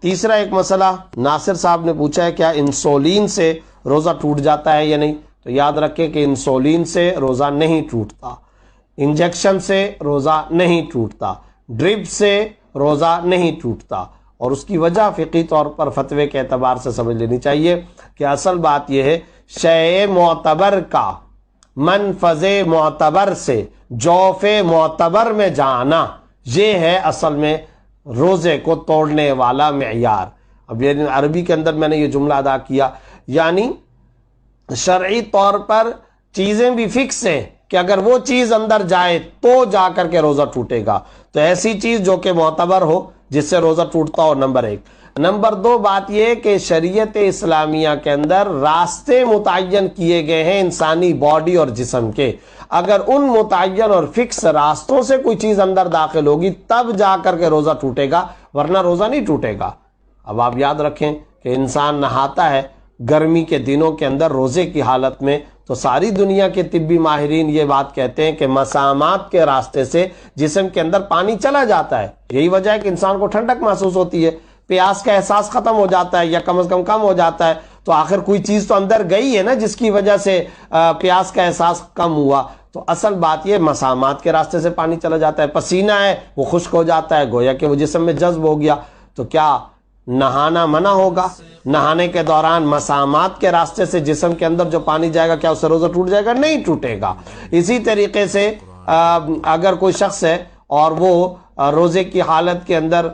تیسرا ایک مسئلہ ناصر صاحب نے پوچھا ہے کیا انسولین سے روزہ ٹوٹ جاتا ہے یا نہیں؟ تو یاد رکھیں کہ انسولین سے روزہ نہیں ٹوٹتا، انجیکشن سے روزہ نہیں ٹوٹتا، ڈرپ سے روزہ نہیں ٹوٹتا، اور اس کی وجہ فقہی طور پر فتوے کے اعتبار سے سمجھ لینی چاہیے کہ اصل بات یہ ہے شیء معتبر کا منفذ معتبر سے جوف معتبر میں جانا، یہ ہے اصل میں روزے کو توڑنے والا معیار۔ اب یہ عربی کے اندر میں نے یہ جملہ ادا کیا، یعنی شرعی طور پر چیزیں بھی فکس ہیں کہ اگر وہ چیز اندر جائے تو جا کر کے روزہ ٹوٹے گا، تو ایسی چیز جو کہ معتبر ہو جس سے روزہ ٹوٹتا ہو، نمبر ایک۔ نمبر دو بات یہ کہ شریعت اسلامیہ کے اندر راستے متعین کیے گئے ہیں انسانی باڈی اور جسم کے، اگر ان متعین اور فکس راستوں سے کوئی چیز اندر داخل ہوگی تب جا کر کے روزہ ٹوٹے گا، ورنہ روزہ نہیں ٹوٹے گا۔ اب آپ یاد رکھیں کہ انسان نہاتا ہے گرمی کے دنوں کے اندر روزے کی حالت میں، تو ساری دنیا کے طبی ماہرین یہ بات کہتے ہیں کہ مسامات کے راستے سے جسم کے اندر پانی چلا جاتا ہے، یہی وجہ ہے کہ انسان کو ٹھنڈک محسوس ہوتی ہے، پیاس کا احساس ختم ہو جاتا ہے یا کم از کم ہو جاتا ہے، تو آخر کوئی چیز تو اندر گئی ہے نا جس کی وجہ سے پیاس کا احساس کم ہوا۔ تو اصل بات یہ مسامات کے راستے سے پانی چلا جاتا ہے، پسینہ ہے وہ خشک ہو جاتا ہے، گویا کہ وہ جسم میں جذب ہو گیا، تو کیا نہانا منع ہوگا؟ نہانے کے دوران مسامات کے راستے سے جسم کے اندر جو پانی جائے گا کیا اس سے روزہ ٹوٹ جائے گا؟ نہیں ٹوٹے گا۔ اسی طریقے سے اگر کوئی شخص ہے اور وہ روزے کی حالت کے اندر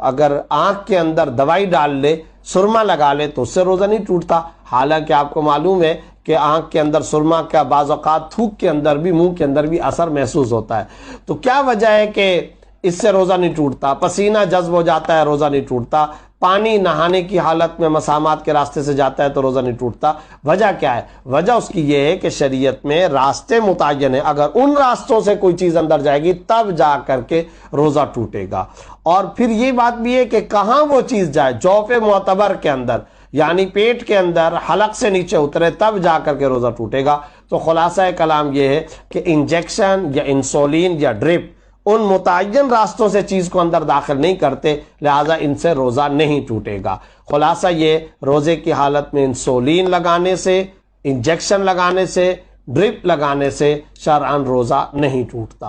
اگر آنکھ کے اندر دوائی ڈال لے، سرما لگا لے، تو اس سے روزہ نہیں ٹوٹتا، حالانکہ آپ کو معلوم ہے کہ آنکھ کے اندر سرما کا بعض اوقات تھوک کے اندر بھی، منہ کے اندر بھی اثر محسوس ہوتا ہے۔ تو کیا وجہ ہے کہ اس سے روزہ نہیں ٹوٹتا؟ پسینہ جذب ہو جاتا ہے، روزہ نہیں ٹوٹتا۔ پانی نہانے کی حالت میں مسامات کے راستے سے جاتا ہے تو روزہ نہیں ٹوٹتا۔ وجہ کیا ہے؟ وجہ اس کی یہ ہے کہ شریعت میں راستے متعین ہیں، اگر ان راستوں سے کوئی چیز اندر جائے گی تب جا کر کے روزہ ٹوٹے گا۔ اور پھر یہ بات بھی ہے کہ کہاں وہ چیز جائے، جوف معتبر کے اندر، یعنی پیٹ کے اندر حلق سے نیچے اترے تب جا کر کے روزہ ٹوٹے گا۔ تو خلاصہ کلام یہ ہے کہ انجیکشن یا انسولین یا ڈرپ ان متعین راستوں سے چیز کو اندر داخل نہیں کرتے، لہذا ان سے روزہ نہیں ٹوٹے گا۔ خلاصہ یہ روزے کی حالت میں انسولین لگانے سے، انجیکشن لگانے سے، ڈرپ لگانے سے شرعاً روزہ نہیں ٹوٹتا۔